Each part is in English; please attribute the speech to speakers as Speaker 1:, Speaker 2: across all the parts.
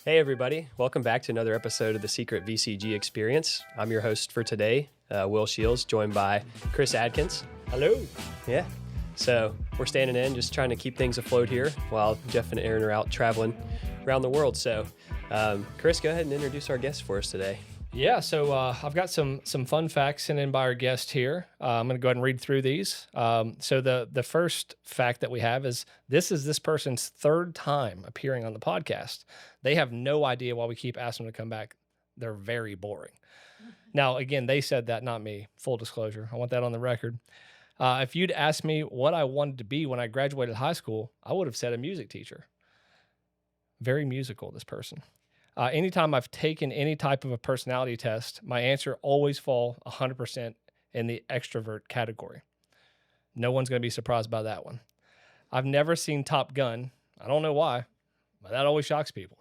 Speaker 1: Hey, everybody. Welcome back to another episode of the Secret VCG Experience. I'm your host for today, Will Shields, joined by Chris Adkins.
Speaker 2: Hello.
Speaker 1: Yeah. So we're standing in, just trying to keep things afloat here while Jeff and Aaron are out traveling around the world. So, Chris, go ahead and introduce our guest for us today.
Speaker 2: Yeah, so I've got some fun facts sent in by our guest here. I'm going to go ahead and read through these. So the first fact that we have is this person's third time appearing on the podcast. They have no idea why we keep asking them to come back. They're very boring. Now, again, they said that, not me. Full disclosure. I want that on the record. If you'd asked me what I wanted to be when I graduated high school, I would have said a music teacher. Very musical, this person. Anytime I've taken any type of a personality test, my answer always fall 100% in the extrovert category. No one's going to be surprised by that one. I've never seen Top Gun. I don't know why, but that always shocks people.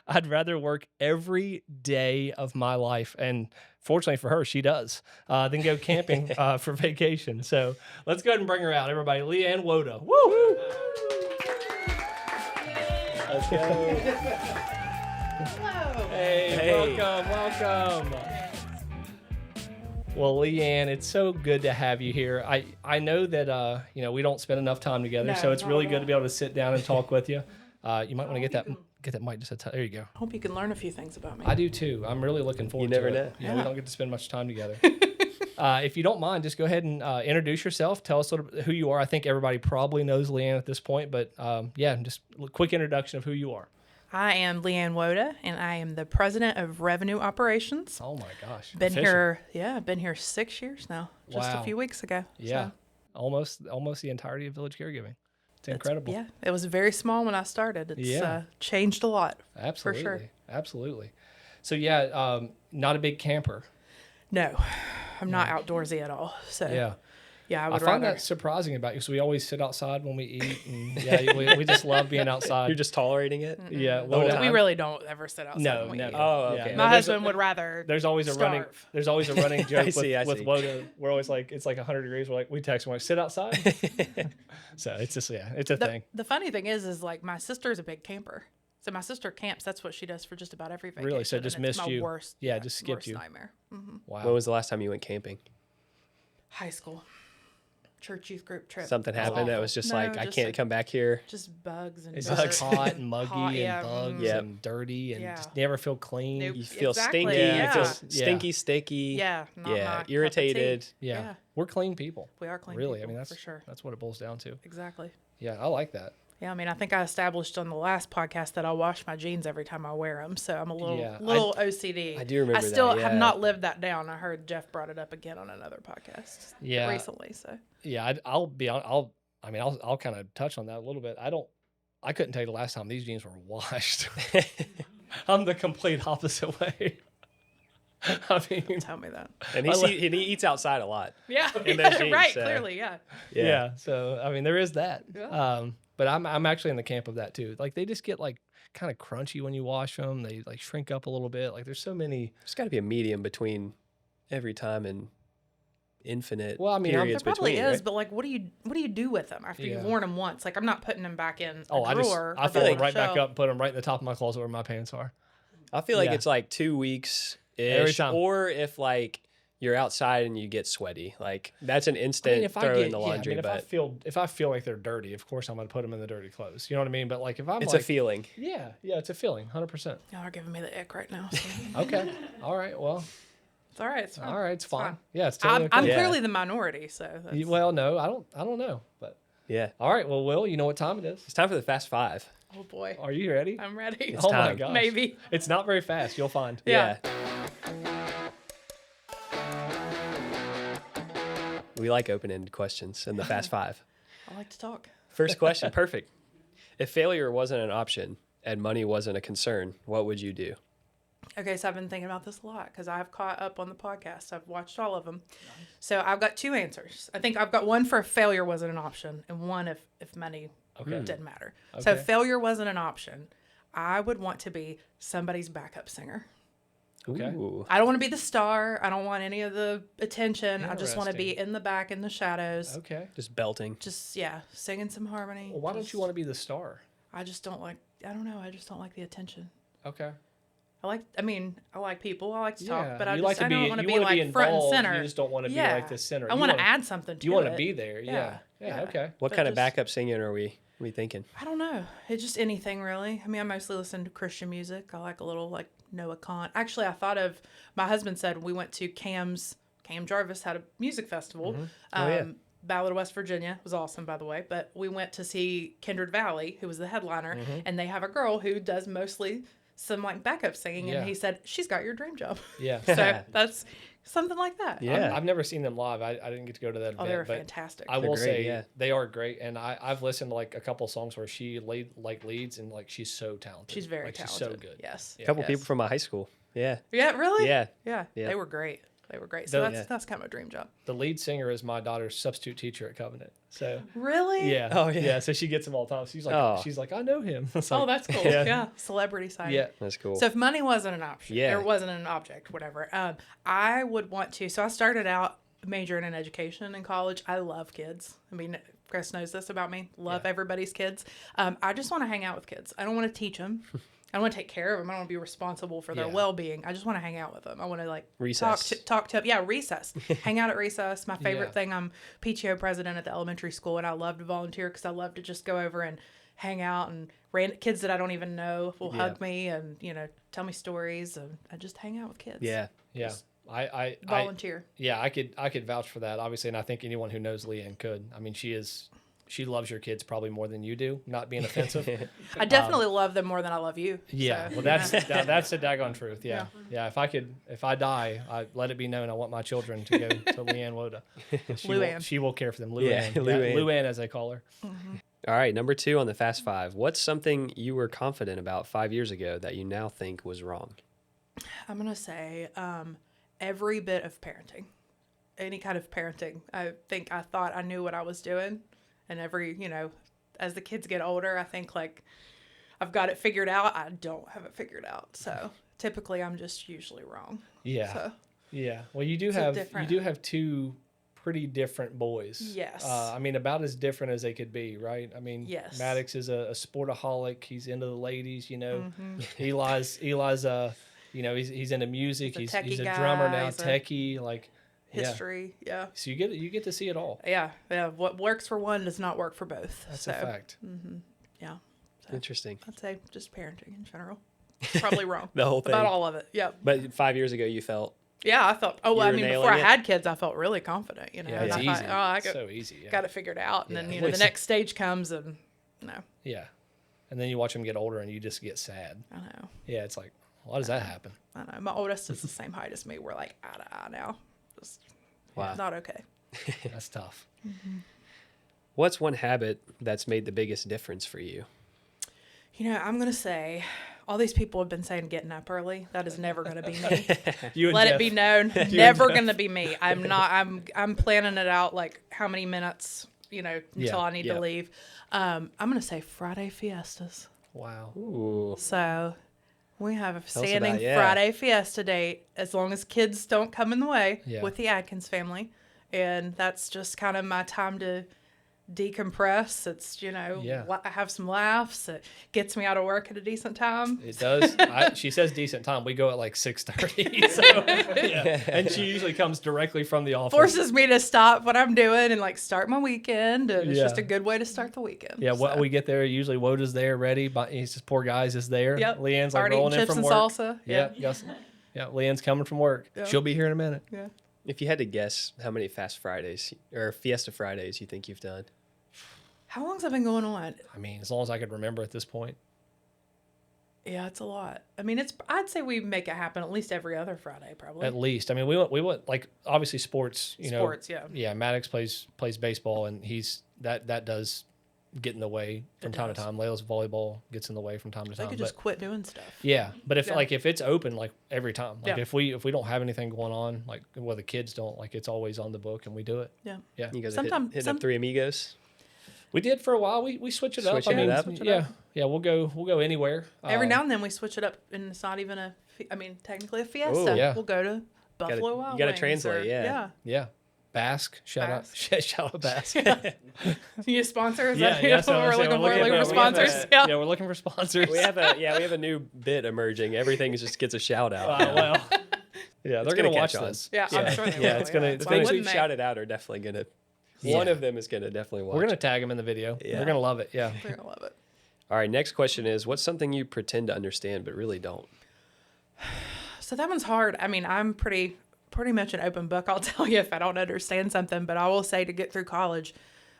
Speaker 2: I'd rather work every day of my life, and fortunately for her, she does, than go camping for vacation. So let's go ahead and bring her out, everybody. LeeAnn Woda. Woo! Let's go.
Speaker 3: Hello.
Speaker 2: Hey, welcome. Well, LeeAnn, it's so good to have you here. I know that we don't spend enough time together, so it's really good to be able to sit down and talk with you. You might want to get that mic just a touch. There you go.
Speaker 3: I hope you can learn a few things about me.
Speaker 2: I do too. I'm really looking forward to it.
Speaker 1: You never know.
Speaker 2: Yeah, we don't get to spend much time together. If you don't mind, just go ahead and introduce yourself. Tell us a little bit who you are. I think everybody probably knows LeeAnn at this point, but just a quick introduction of who you are.
Speaker 3: I am LeeAnn Woda, and I am the president of Revenue Operations.
Speaker 2: Oh my gosh.
Speaker 3: Been here 6 years now. Just
Speaker 2: Wow.
Speaker 3: a few weeks ago.
Speaker 2: Yeah.
Speaker 3: So
Speaker 2: Almost the entirety of Village Caregiving. It's incredible.
Speaker 3: Yeah, it was very small when I started. It's changed a lot.
Speaker 2: Absolutely.
Speaker 3: For sure.
Speaker 2: Absolutely. So not a big camper.
Speaker 3: No, I'm not outdoorsy at all. So
Speaker 2: Yeah.
Speaker 3: I
Speaker 2: I
Speaker 3: would
Speaker 2: find
Speaker 3: rather.
Speaker 2: that surprising about you because we always sit outside when we eat, and we just love being outside.
Speaker 1: You're just tolerating it?
Speaker 2: Yeah.
Speaker 3: We really don't ever sit outside.
Speaker 2: No,
Speaker 3: when we
Speaker 2: never.
Speaker 3: eat.
Speaker 1: Oh, okay.
Speaker 2: Yeah.
Speaker 3: My husband would rather.
Speaker 2: There's always a
Speaker 3: starve.
Speaker 2: running joke
Speaker 1: I see.
Speaker 2: with Woda. We're always like, it's like 100 degrees. We're like, we text him like, sit outside. So it's just it's a thing.
Speaker 3: The funny thing is like my sister's a big camper. So my sister camps. That's what she does for just about every vacation.
Speaker 2: Really? So it just
Speaker 3: and it's
Speaker 2: missed
Speaker 3: my
Speaker 2: you.
Speaker 3: Worst,
Speaker 2: Just skipped
Speaker 3: worst
Speaker 2: you.
Speaker 3: Nightmare. Mm-hmm.
Speaker 2: Wow.
Speaker 1: When was the last time you went camping?
Speaker 3: High school, church youth group trip.
Speaker 1: Something happened that was just
Speaker 3: No,
Speaker 1: like, I
Speaker 3: just
Speaker 1: can't
Speaker 3: like-
Speaker 1: come back here.
Speaker 3: Just bugs and
Speaker 2: It's
Speaker 3: dirt
Speaker 2: just hot and muggy
Speaker 3: hot,
Speaker 2: and bugs
Speaker 1: Yep.
Speaker 2: and dirty and
Speaker 3: Yeah.
Speaker 2: just never feel clean.
Speaker 3: Nope.
Speaker 1: You feel
Speaker 3: Exactly,
Speaker 1: stinky.
Speaker 3: yeah.
Speaker 1: You feel
Speaker 2: Yeah.
Speaker 1: stinky, sticky.
Speaker 3: Yeah, not my cup of tea.
Speaker 1: Irritated.
Speaker 2: Yeah.
Speaker 3: Yeah.
Speaker 2: We're clean people.
Speaker 3: We are clean.
Speaker 2: Really.
Speaker 3: people,
Speaker 2: I mean, that's
Speaker 3: for sure.
Speaker 2: That's what it boils down to.
Speaker 3: Exactly.
Speaker 2: Yeah. I like that.
Speaker 3: Yeah, I mean, I think I established on the last podcast that I wash my jeans every time I wear them, so I'm a little
Speaker 2: Yeah,
Speaker 3: OCD.
Speaker 1: I do remember
Speaker 3: I still
Speaker 1: that,
Speaker 3: have
Speaker 1: yeah.
Speaker 3: not lived that down. I heard Jeff brought it up again on another podcast recently. So
Speaker 2: Yeah. I'll be on. I'll kind of touch on that a little bit. I couldn't tell you the last time these jeans were washed. I'm the complete opposite way. I mean,
Speaker 3: tell me that.
Speaker 1: And he eats outside a lot.
Speaker 3: Yeah,
Speaker 1: In those jeans,
Speaker 3: right.
Speaker 1: so-
Speaker 3: Clearly, yeah.
Speaker 2: yeah. So I mean, there is that.
Speaker 3: Yeah.
Speaker 2: But I'm actually in the camp of that too. Like they just get like kind of crunchy when you wash them. They like shrink up a little bit. Like there's so many.
Speaker 1: There's got to be a medium between every time and infinite
Speaker 2: Well, I mean,
Speaker 1: periods
Speaker 3: There probably
Speaker 1: between,
Speaker 3: is,
Speaker 1: right?
Speaker 3: but like, what do you do with them after
Speaker 2: Yeah.
Speaker 3: you've worn them once? Like, I'm not putting them back in a
Speaker 2: I
Speaker 3: drawer.
Speaker 2: I
Speaker 3: or
Speaker 2: fold
Speaker 3: the
Speaker 2: them right back
Speaker 3: shelf.
Speaker 2: up, put them right in the top of my closet where my pants are.
Speaker 1: I feel like
Speaker 2: Yeah.
Speaker 1: it's like 2 weeks
Speaker 2: Every
Speaker 1: ish,
Speaker 2: time.
Speaker 1: or if like you're outside and you get sweaty, like that's an instant throw in the laundry.
Speaker 2: if I feel like they're dirty, of course I'm going to put them in the dirty clothes. You know what I mean? But like if I'm
Speaker 1: it's
Speaker 2: like,
Speaker 1: a feeling.
Speaker 2: yeah, it's a feeling, 100%.
Speaker 3: Y'all are giving me the ick right now. So.
Speaker 2: Okay, all right, well,
Speaker 3: It's all right. It's fine.
Speaker 2: all right, it's fine.
Speaker 3: fine.
Speaker 2: Yeah, it's totally
Speaker 3: I'm
Speaker 2: okay.
Speaker 1: Yeah.
Speaker 3: clearly the minority, so. That's,
Speaker 2: Well, no, I don't know, but
Speaker 1: Yeah,
Speaker 2: all right. Well, Will, you know what time it is?
Speaker 1: it's time for the Fast Five.
Speaker 3: oh boy,
Speaker 2: Are you ready?
Speaker 3: I'm ready.
Speaker 1: It's
Speaker 2: Oh my
Speaker 1: time.
Speaker 2: gosh.
Speaker 3: Maybe.
Speaker 2: It's not very fast. You'll find.
Speaker 3: Yeah.
Speaker 1: We like open-ended questions in the Fast Five.
Speaker 3: I like to talk.
Speaker 1: First question, perfect. If failure wasn't an option and money wasn't a concern, what would you do?
Speaker 3: Okay, so I've been thinking about this a lot because I've caught up on the podcast. I've watched all of them. So I've got two answers. I think I've got one for if failure wasn't an option and one if money didn't matter. So if
Speaker 2: Okay.
Speaker 3: failure wasn't an option, I would want to be somebody's backup singer.
Speaker 2: Okay.
Speaker 1: Ooh.
Speaker 3: I don't want to be the star. I don't want any of the attention. I just want to be
Speaker 2: Interesting.
Speaker 3: in the back in the shadows.
Speaker 2: Okay.
Speaker 1: Just belting.
Speaker 3: Just, singing some harmony.
Speaker 2: Well, why don't you want to be the star?
Speaker 3: I just don't like. I don't know. I just don't like the attention.
Speaker 2: Okay.
Speaker 3: I like people. I like to talk, but I
Speaker 2: you
Speaker 3: just
Speaker 2: like to
Speaker 3: I don't want to be
Speaker 2: wanna
Speaker 3: like front and
Speaker 2: involved,
Speaker 3: center.
Speaker 2: You just don't want to be like the center.
Speaker 3: I want to add something to it.
Speaker 2: You want to be there. Yeah. Okay.
Speaker 1: What
Speaker 3: But
Speaker 1: kind of
Speaker 3: just-
Speaker 1: backup singing are we thinking?
Speaker 3: I don't know. It's just anything really. I mean, I mostly listen to Christian music. I like a little like Noah Khan. Actually, I thought of my husband said we went to Cam Jarvis had a music festival.
Speaker 1: Oh, yeah.
Speaker 3: Ballad of West Virginia was awesome, by the way. But we went to see Kindred Valley, who was the headliner, and they have a girl who does mostly some like backup singing,
Speaker 2: Yeah.
Speaker 3: and he said she's got your dream job.
Speaker 2: Yeah.
Speaker 3: So that's something like that.
Speaker 1: Yeah.
Speaker 2: I've never seen them live. I didn't get to go to that event.
Speaker 3: Oh, they were
Speaker 2: but
Speaker 3: fantastic.
Speaker 2: I will
Speaker 1: great,
Speaker 2: say
Speaker 1: yeah.
Speaker 2: they are great, and I've listened to like a couple songs where she leads, and like she's so talented.
Speaker 3: She's very
Speaker 2: like,
Speaker 3: talented.
Speaker 2: She's so good.
Speaker 3: Yes.
Speaker 1: A couple
Speaker 3: Yes.
Speaker 1: people from my high school. Yeah.
Speaker 3: Yeah, really?
Speaker 1: Yeah.
Speaker 3: Yeah.
Speaker 1: Yeah.
Speaker 3: They were great. They were great. So
Speaker 2: The-
Speaker 3: that's kind of a dream job.
Speaker 2: The lead singer is my daughter's substitute teacher at Covenant. So
Speaker 3: Really?
Speaker 2: yeah.
Speaker 1: Oh, yeah.
Speaker 2: So she gets him all the time.
Speaker 1: Oh.
Speaker 2: She's like, I know him. It's
Speaker 3: Oh,
Speaker 2: like,
Speaker 3: that's cool.
Speaker 2: Yeah.
Speaker 3: Yeah. Celebrity side.
Speaker 2: yeah.
Speaker 1: That's cool.
Speaker 3: So if money wasn't an option,
Speaker 1: Yeah.
Speaker 3: or wasn't an object, whatever, I would want to. So I started out majoring in education in college. I love kids. I mean, Chris knows this about me. Love everybody's kids. I just want to hang out with kids. I don't want to teach them. I don't want to take care of them. I don't want to be responsible for their
Speaker 2: Yeah.
Speaker 3: well-being. I just want to hang out with them. I want to like
Speaker 1: Recess.
Speaker 3: talk to them. Yeah, recess. Hang out at recess. My favorite
Speaker 2: Yeah.
Speaker 3: thing. I'm PTO president at the elementary school, and I love to volunteer because I love to just go over and hang out, and kids that I don't even know will hug me and tell me stories, and I just hang out with kids.
Speaker 1: yeah.
Speaker 2: Yeah. I
Speaker 3: Volunteer.
Speaker 2: yeah, I could vouch for that, obviously, and I think anyone who knows LeeAnn could. I mean, she loves your kids probably more than you do, not being offensive.
Speaker 3: I definitely love them more than I love you.
Speaker 2: Yeah,
Speaker 3: so,
Speaker 2: well, that's the daggone truth. Yeah. If I die, I let it be known I want my children to go to LeeAnn Woda.
Speaker 3: LeeAnn.
Speaker 2: She will care for them.
Speaker 1: Yeah,
Speaker 2: LeeAnn.
Speaker 1: LeeAnn.
Speaker 2: LeeAnn, as they call her.
Speaker 1: All right. Number 2 on the Fast Five. What's something you were confident about 5 years ago that you now think was wrong?
Speaker 3: I'm gonna say every bit of parenting, any kind of parenting. I think I thought I knew what I was doing, and as the kids get older, I think like I've got it figured out. I don't have it figured out. So typically, I'm just usually wrong.
Speaker 2: Yeah.
Speaker 3: So,
Speaker 2: Yeah. Well, you do
Speaker 3: different-
Speaker 2: have two pretty different boys.
Speaker 3: Yes.
Speaker 2: I mean, about as different as they could be, right? I mean,
Speaker 3: Yes.
Speaker 2: Maddox is a sportaholic. He's into the ladies,
Speaker 3: Mm-hmm.
Speaker 2: Eli's he's into music.
Speaker 3: He's a
Speaker 2: He's a
Speaker 3: techie
Speaker 2: drummer
Speaker 3: guy.
Speaker 2: now,
Speaker 3: He's a
Speaker 2: techie, like yeah.
Speaker 3: history. Yeah.
Speaker 2: So you get to see it all.
Speaker 3: Yeah. What works for one does not work for both.
Speaker 2: That's
Speaker 3: so,
Speaker 2: a fact.
Speaker 3: Yeah.
Speaker 1: Interesting.
Speaker 3: I'd say just parenting in general. Probably wrong.
Speaker 1: The whole thing.
Speaker 3: About all of it. Yeah.
Speaker 1: But 5 years ago, you felt
Speaker 3: Yeah, I felt. Oh,
Speaker 1: You
Speaker 3: I
Speaker 1: were
Speaker 3: mean,
Speaker 1: nailing
Speaker 3: before I
Speaker 1: it?
Speaker 3: had kids, I felt really confident.
Speaker 2: Yeah,
Speaker 3: and
Speaker 2: it's
Speaker 3: I
Speaker 2: easy.
Speaker 3: thought, oh, I
Speaker 2: So easy. Yeah.
Speaker 3: got it figured out, and
Speaker 2: Yeah.
Speaker 3: then the next stage comes, and no,
Speaker 2: Yeah. And then you watch them get older, and you just get sad.
Speaker 3: I know,
Speaker 2: Yeah, it's like, why does that happen?
Speaker 3: I know. My oldest is the same height as me. We're like eye to eye now. Just
Speaker 1: Wow.
Speaker 3: not okay.
Speaker 2: That's tough.
Speaker 1: What's one habit that's made the biggest difference for you?
Speaker 3: I'm gonna say. All these people have been saying getting up early. That is never going to be me.
Speaker 2: You and
Speaker 3: Let
Speaker 2: Jeff.
Speaker 3: it be known. Never going to be me. I'm not. I'm planning it out like how many minutes, until
Speaker 2: Yeah,
Speaker 3: I need
Speaker 2: yeah.
Speaker 3: to leave. I'm going to say Friday fiestas.
Speaker 2: Wow.
Speaker 1: Ooh.
Speaker 3: So we have a
Speaker 1: us
Speaker 3: standing
Speaker 1: about it, yeah.
Speaker 3: Friday fiesta date as long as kids don't come in the way
Speaker 2: Yeah.
Speaker 3: with the Adkins family. And that's just kind of my time to decompress. It's, I have some laughs. It gets me out of work at a decent time.
Speaker 2: It does. She says decent time. We go at like 6:30. So, yeah. And she usually comes directly from the office.
Speaker 3: Forces me to stop what I'm doing and like start my weekend. And it's
Speaker 2: Yeah.
Speaker 3: just a good way to start the weekend.
Speaker 2: Yeah, when
Speaker 3: So,
Speaker 2: we get there, usually Woda's there ready, but he's just poor guys is there.
Speaker 3: Yep.
Speaker 2: LeeAnn's like
Speaker 3: Already
Speaker 2: rolling in
Speaker 3: chips
Speaker 2: from
Speaker 3: and
Speaker 2: work.
Speaker 3: salsa.
Speaker 2: Yeah. Yes. Yeah. LeeAnn's coming from work.
Speaker 3: Yeah.
Speaker 2: She'll be here in a minute.
Speaker 3: Yeah.
Speaker 1: If you had to guess how many Fast Fridays or Fiesta Fridays you think you've done?
Speaker 3: How long's that been going on?
Speaker 2: I mean, as long as I could remember at this point.
Speaker 3: Yeah, it's a lot. I mean, I'd say we make it happen at least every other Friday, probably.
Speaker 2: At least. I mean, we went like obviously sports,
Speaker 3: Sports, yeah.
Speaker 2: Yeah, Maddox plays baseball, and he's that does get in the way from
Speaker 3: It
Speaker 2: time
Speaker 3: does.
Speaker 2: to time. Layla's volleyball gets in the way from time to
Speaker 3: They
Speaker 2: time.
Speaker 3: could
Speaker 2: But
Speaker 3: just quit doing stuff.
Speaker 2: yeah, but if
Speaker 3: Yeah.
Speaker 2: if it's open like every time, like
Speaker 3: Yeah.
Speaker 2: if we don't have anything going on, like well the kids don't, like it's always on the book and we do it.
Speaker 3: Yeah.
Speaker 2: Yeah.
Speaker 1: You guys
Speaker 3: Sometime-
Speaker 1: hit up Three Amigos?
Speaker 2: We did for a while. We switch it up.
Speaker 1: Switching it up?
Speaker 3: Switch it
Speaker 2: yeah,
Speaker 3: up.
Speaker 2: yeah. We'll go anywhere.
Speaker 3: Every now and then we switch it up, and it's not even technically a fiesta.
Speaker 1: Ooh.
Speaker 2: Yeah.
Speaker 3: We'll go to Buffalo Wild
Speaker 1: you gotta
Speaker 3: Wings
Speaker 1: translate,
Speaker 3: or-
Speaker 1: yeah.
Speaker 2: Yeah, Basque. Shout out Basque.
Speaker 3: You sponsor? Is
Speaker 2: Yeah,
Speaker 3: that
Speaker 2: yeah.
Speaker 3: what
Speaker 2: So
Speaker 3: we're looking for? Looking for
Speaker 1: we have
Speaker 3: sponsors?
Speaker 1: a-
Speaker 3: Yeah.
Speaker 2: Yeah, we're looking for sponsors.
Speaker 1: We have a new bit emerging. Everything just gets a shout out. now.
Speaker 2: Well, yeah, they're
Speaker 1: gonna
Speaker 2: gonna watch
Speaker 1: catch on.
Speaker 2: this.
Speaker 3: Yeah, I'm sure they will.
Speaker 2: Yeah, it's gonna-
Speaker 3: Yeah.
Speaker 2: it's
Speaker 1: The
Speaker 3: Why
Speaker 1: things
Speaker 3: wouldn't
Speaker 1: we've
Speaker 3: they?
Speaker 1: shouted out are definitely gonna.
Speaker 2: Yeah.
Speaker 1: One of them is gonna definitely watch.
Speaker 2: We're gonna tag them in the video.
Speaker 1: Yeah.
Speaker 2: They're gonna love it. Yeah.
Speaker 3: They're gonna love it.
Speaker 1: All right. Next question is: what's something you pretend to understand but really don't?
Speaker 3: So that one's hard. I mean, I'm pretty much an open book. I'll tell you if I don't understand something, but I will say to get through college,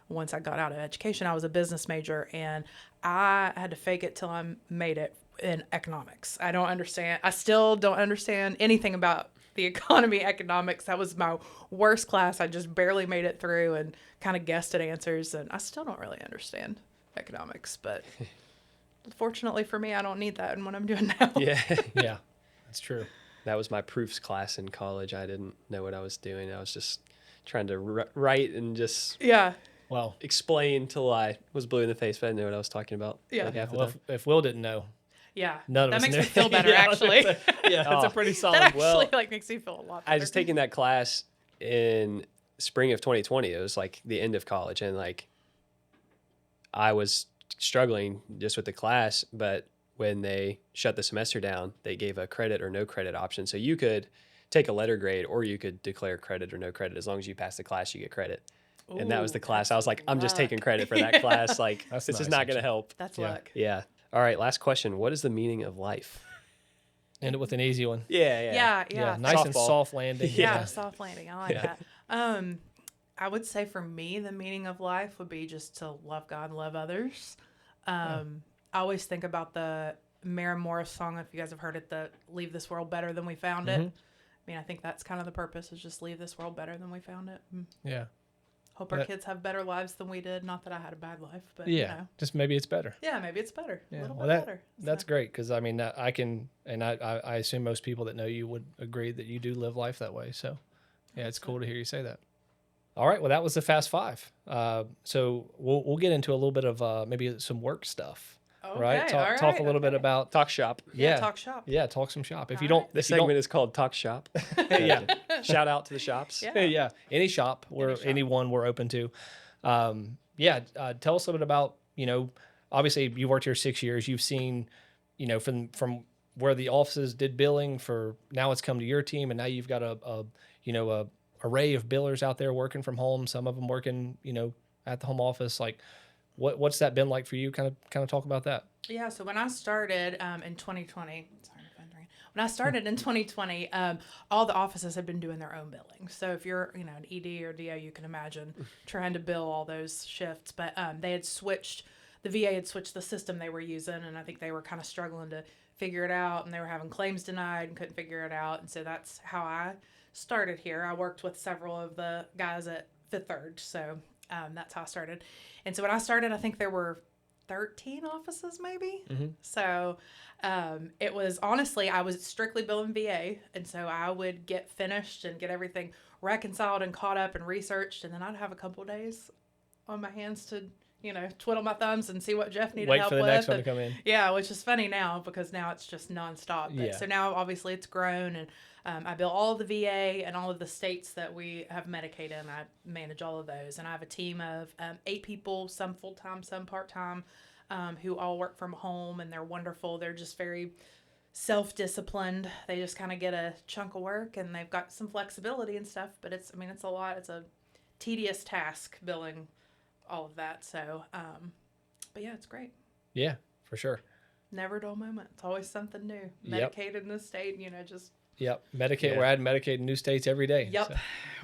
Speaker 3: once I got out of education, I was a business major and I had to fake it till I made it in economics. I still don't understand anything about the economy economics. That was my worst class. I just barely made it through and kind of guessed at answers, and I still don't really understand economics, but fortunately for me, I don't need that in what I'm doing now.
Speaker 1: Yeah.
Speaker 2: Yeah. That's true.
Speaker 1: That was my proofs class in college. I didn't know what I was doing. I was just trying to write and just
Speaker 3: Yeah.
Speaker 2: Well,
Speaker 1: explain till I was blue in the face, but I didn't know what I was talking about.
Speaker 3: Yeah.
Speaker 1: Like half the
Speaker 2: well,
Speaker 1: time.
Speaker 2: if Will didn't know,
Speaker 3: Yeah.
Speaker 2: none of
Speaker 3: that
Speaker 2: us
Speaker 3: makes
Speaker 2: knew.
Speaker 3: me feel better,
Speaker 2: Yeah, I was gonna
Speaker 3: actually.
Speaker 2: say, yeah, that's a pretty solid.
Speaker 3: That actually
Speaker 1: well,
Speaker 3: makes me feel a lot better.
Speaker 1: I just taken that class in spring of 2020. It was like the end of college, and like I was struggling just with the class, but when they shut the semester down, they gave a credit or no credit option. So you could take a letter grade or you could declare credit or no credit. As long as you pass the class, you get credit. And that was
Speaker 3: Ooh,
Speaker 1: the class. I was like, I'm just
Speaker 3: luck.
Speaker 1: taking credit for that class. Like,
Speaker 2: That's
Speaker 1: this is
Speaker 2: nice,
Speaker 1: not going to help.
Speaker 3: That's
Speaker 2: Yeah.
Speaker 3: luck.
Speaker 1: Yeah. All right. Last question. What is the meaning of life?
Speaker 2: End it with an easy one.
Speaker 1: Yeah.
Speaker 3: Yeah.
Speaker 2: Yeah. Nice and
Speaker 1: Softball.
Speaker 2: soft landing.
Speaker 3: Yeah, soft landing. I like
Speaker 1: Yeah.
Speaker 3: that. I would say for me, the meaning of life would be just to love God and love others. I always think about the Maren Morris song, if you guys have heard it, the Leave This World Better Than We Found It. I mean, I think that's kind of the purpose, is just leave this world better than we found it.
Speaker 2: Yeah.
Speaker 3: Hope our kids have better lives than we did. Not that I had a bad life, but
Speaker 2: Yeah.
Speaker 3: you know.
Speaker 2: Just maybe it's better.
Speaker 3: Yeah, maybe it's better.
Speaker 2: Yeah.
Speaker 3: A little
Speaker 2: Well,
Speaker 3: bit better.
Speaker 2: That's great, because I mean, I can, and I assume most people that know you would agree that you do live life that way. So, yeah, it's cool to hear you say that. All right, well, that was the Fast Five. So we'll get into a little bit of maybe some work stuff, right? Talk a little bit about
Speaker 1: Talk shop.
Speaker 3: Talk shop.
Speaker 2: Yeah, talk some shop. If
Speaker 3: All
Speaker 2: you don't,
Speaker 3: right.
Speaker 1: This
Speaker 2: if you don't-
Speaker 1: segment is called Talk Shop.
Speaker 2: yeah,
Speaker 1: Shout out to the shops.
Speaker 3: Yeah.
Speaker 2: yeah, any shop where
Speaker 3: shop.
Speaker 2: anyone we're open to. Tell us a little bit about, obviously you worked here 6 years. You've seen, from where the offices did billing, for now it's come to your team, and now you've got a array of billers out there working from home. Some of them working, at the home office. Like, what's that been like for you? Kind of talk about that.
Speaker 3: Yeah, so when I started in 2020, sorry, my phone's ringing. When I started in 2020, all the offices had been doing their own billing. So if you're, an ED or DO, you can imagine trying to bill all those shifts. But they had switched, the VA had switched the system they were using, and I think they were kind of struggling to figure it out, and they were having claims denied and couldn't figure it out. And so that's how I started here. I worked with several of the guys at Fifth Third, so that's how I started. And so when I started, I think there were 13 offices maybe. So it was, honestly, I was strictly billing VA, and so I would get finished and get everything reconciled and caught up and researched, and then I'd have a couple days on my hands to twiddle my thumbs and see what Jeff needed
Speaker 2: Wait
Speaker 3: help
Speaker 2: for the
Speaker 3: with.
Speaker 2: next one to
Speaker 3: And-
Speaker 2: come in.
Speaker 3: yeah, which is funny now because now it's just nonstop. But
Speaker 2: Yeah.
Speaker 3: So now obviously it's grown, and I bill all of the VA and all of the states that we have Medicaid in. I manage all of those, and I have a team of 8 people, some full time, some part time, who all work from home, and they're wonderful. They're just very self disciplined. They just kind of get a chunk of work, and they've got some flexibility and stuff. But it's a lot. It's a tedious task billing all of that. So, but yeah, it's great.
Speaker 2: Yeah, for sure.
Speaker 3: Never a dull moment. It's always something new.
Speaker 2: Yep.
Speaker 3: Medicaid in this state, just
Speaker 2: Yep. Medicaid.
Speaker 1: Yeah.
Speaker 2: We're adding Medicaid in new states every day.
Speaker 3: yep.
Speaker 2: So,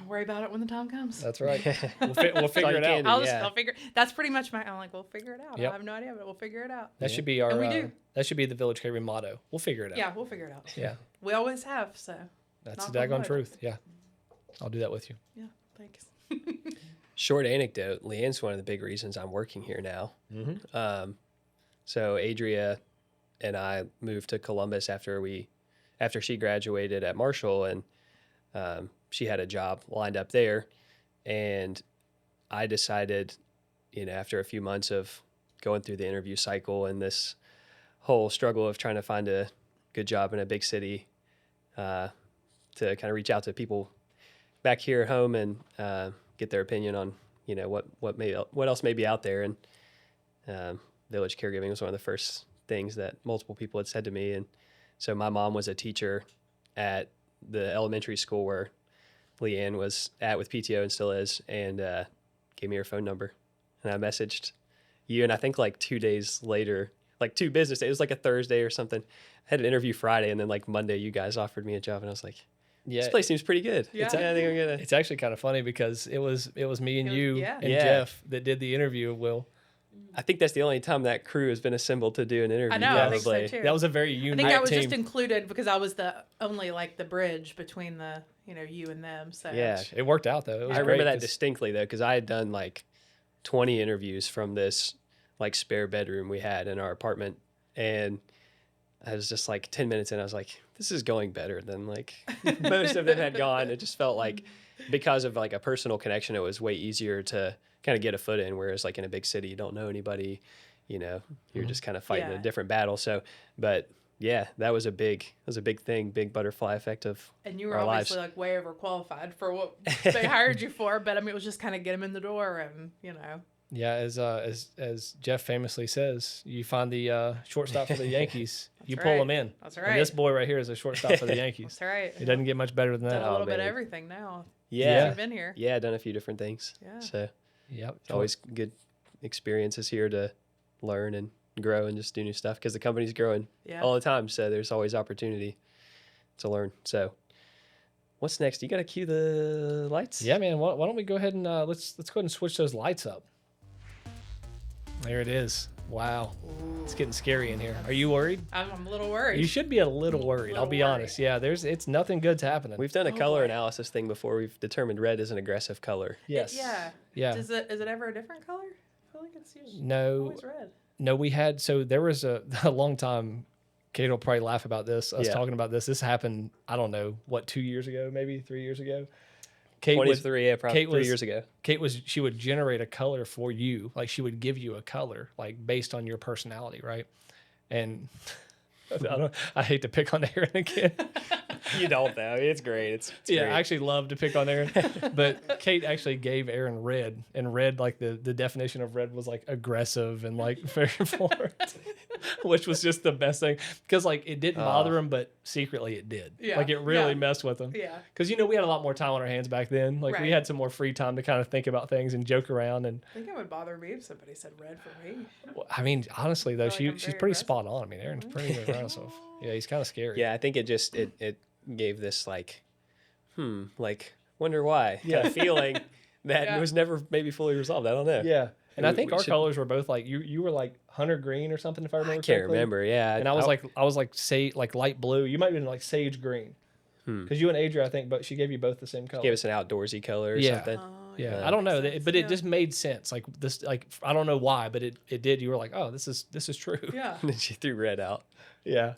Speaker 3: Worry about it when the time comes.
Speaker 2: that's right. We'll figure
Speaker 1: you
Speaker 2: it
Speaker 1: can
Speaker 2: out.
Speaker 1: do.
Speaker 3: I'll figure. That's pretty much I'm like, we'll figure it out.
Speaker 2: Yep.
Speaker 3: I have no idea, but we'll figure it out.
Speaker 2: That should be our.
Speaker 3: And we do.
Speaker 2: That should be the Village Caregiving motto. We'll figure it out.
Speaker 3: Yeah, we'll figure it out.
Speaker 2: Yeah.
Speaker 3: We always have. So
Speaker 2: That's the
Speaker 3: knock on
Speaker 2: daggone
Speaker 3: wood.
Speaker 2: truth. Yeah. I'll do that with you.
Speaker 3: yeah, thanks.
Speaker 1: Short anecdote. LeeAnn's one of the big reasons I'm working here now. So Adria and I moved to Columbus after she graduated at Marshall, and she had a job lined up there. And I decided, after a few months of going through the interview cycle and this whole struggle of trying to find a good job in a big city, to kind of reach out to people back here at home and get their opinion on, you know, what else may be out there. And Village Caregiving was one of the first things that multiple people had said to me. And so my mom was a teacher at the elementary school where LeeAnn was at with PTO and still is, and gave me her phone number. And I messaged you, and I think like 2 days later, like 2 business days, it was like a Thursday or something. I had an interview Friday, and then like Monday, you guys offered me a job, and I was like, this place seems pretty good.
Speaker 3: Yeah.
Speaker 1: I think I'm gonna.
Speaker 2: It's actually kind of funny because it was me and you
Speaker 3: Yeah.
Speaker 2: and
Speaker 1: Yeah.
Speaker 2: Jeff that did the interview. Will,
Speaker 1: I think that's the only time that crew has been assembled to do an interview.
Speaker 3: I know, I think so too.
Speaker 2: that was a very
Speaker 3: I
Speaker 2: unique
Speaker 3: think I was
Speaker 2: team.
Speaker 3: just included because I was the only like the bridge between the, you know, you and them. So
Speaker 1: Yeah.
Speaker 2: It worked out though. It was
Speaker 1: I remember
Speaker 2: great
Speaker 1: that
Speaker 2: 'cause-
Speaker 1: distinctly though, because I had done like 20 interviews from this like spare bedroom we had in our apartment, and I was just like 10 minutes in, I was like, this is going better than like most of them had gone. It just felt like because of like a personal connection, it was way easier to kind of get a foot in. Whereas like in a big city, you don't know anybody, you know, you're just kind of fighting
Speaker 3: Yeah.
Speaker 1: a different battle. So, but yeah, that was a big thing, big butterfly effect of
Speaker 3: And you were
Speaker 1: our
Speaker 3: obviously
Speaker 1: lives.
Speaker 3: like way overqualified for what they hired you for, but I mean, it was just kind of get them in the door and, you know.
Speaker 2: Yeah, as Jeff famously says, you find the shortstop for the Yankees, you pull
Speaker 3: right.
Speaker 2: him in.
Speaker 3: That's
Speaker 2: And
Speaker 3: right.
Speaker 2: this boy right here is a shortstop for the Yankees.
Speaker 3: That's right.
Speaker 2: It doesn't get much better than
Speaker 3: Done
Speaker 2: that.
Speaker 3: a little bit of
Speaker 1: man.
Speaker 3: everything now.
Speaker 1: Yeah.
Speaker 3: Since you've been here.
Speaker 1: Yeah, done a few different things.
Speaker 3: Yeah.
Speaker 1: So
Speaker 2: Yep.
Speaker 1: it's always good experiences here to learn and grow and just do new stuff because the company's growing
Speaker 3: Yeah.
Speaker 1: all the time. So there's always opportunity to learn. So what's next? You got to cue the lights?
Speaker 2: Yeah, man. Why don't we go ahead and let's go ahead and switch those lights up. There it is. Wow, it's getting scary in here. Are you worried?
Speaker 3: I'm a little worried.
Speaker 2: You should be a little worried. I'll
Speaker 3: Little
Speaker 2: be
Speaker 3: worried.
Speaker 2: honest. Yeah, it's nothing good's happening.
Speaker 1: We've done a
Speaker 3: Oh,
Speaker 1: color
Speaker 3: boy.
Speaker 1: analysis thing before. We've determined red is an aggressive color.
Speaker 2: Yes.
Speaker 3: Yeah.
Speaker 2: Yeah.
Speaker 3: Is it ever a different color? I feel like it's usually
Speaker 2: No.
Speaker 3: always red.
Speaker 2: No, we had there was a long time. Kate will probably laugh about this. Us
Speaker 1: Yeah.
Speaker 2: talking about this. This happened. I don't know what 2 years ago, maybe 3 years ago. Kate would
Speaker 1: 23, yeah, probably
Speaker 2: Kate
Speaker 1: 3
Speaker 2: was-
Speaker 1: years ago.
Speaker 2: she would generate a color for you. Like she would give you a color, like based on your personality, right? And I hate to pick on Aaron again.
Speaker 1: You don't though. It's great. It's
Speaker 2: Yeah,
Speaker 1: great.
Speaker 2: I actually love to pick on Aaron, but Kate actually gave Aaron red, and red, like the definition of red was like aggressive and like very forward, which was just the best thing because like it didn't bother him, but secretly it did.
Speaker 3: Yeah,
Speaker 2: Like it really
Speaker 3: yeah.
Speaker 2: messed with him.
Speaker 3: Yeah.
Speaker 2: Because we had a lot more time on our hands back then. Like we
Speaker 3: Right.
Speaker 2: had some more free time to kind of think about things and joke around. And
Speaker 3: I think it would bother me if somebody said red for me.
Speaker 2: I mean, honestly though,
Speaker 3: feel like I'm
Speaker 2: she's
Speaker 3: very
Speaker 2: pretty
Speaker 3: aggressive.
Speaker 2: spot on. I mean, Aaron's pretty aggressive. Yeah, he's kind of scary.
Speaker 1: Yeah, I think it just it gave this like, like wonder why kind of feeling that
Speaker 3: Yeah.
Speaker 1: was never maybe fully resolved. I don't know.
Speaker 2: Yeah. And I
Speaker 1: We-
Speaker 2: think
Speaker 1: we
Speaker 2: our
Speaker 1: should-
Speaker 2: colors were both like you were like hunter green or something if I remember.
Speaker 1: I can't
Speaker 2: correctly.
Speaker 1: remember. Yeah,
Speaker 2: And I was like like light blue. You might have been like sage green. Because you and Adria, I think, but she gave you both the same color.
Speaker 1: gave us an outdoorsy color or
Speaker 2: Yeah.
Speaker 1: something.
Speaker 3: Oh,
Speaker 2: Yeah,
Speaker 1: Yeah.
Speaker 2: I don't know,
Speaker 3: Makes sense,
Speaker 2: but it
Speaker 3: yeah.
Speaker 2: just made sense. Like this, like I don't know why, but it did. You were like, oh, this is true.
Speaker 3: Yeah.
Speaker 1: And then she threw red out.
Speaker 2: Yeah.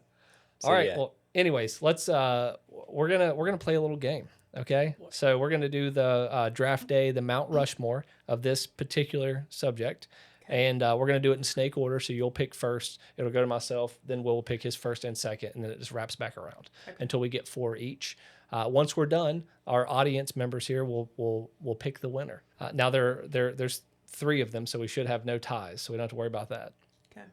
Speaker 1: So,
Speaker 2: All right.
Speaker 1: yeah.
Speaker 2: Well, anyways, let's we're gonna play a little game. Okay. So we're gonna do the draft day, the Mount Rushmore of this particular subject, and we're gonna do it in snake order. So you'll pick first. It'll go to myself. Then Will pick his first and second, and then it just wraps back around until we get 4 each. Once we're done, our audience members here will pick the winner. Now there's 3 of them, so we should have no ties, so we don't have to worry about that.
Speaker 3: Okay.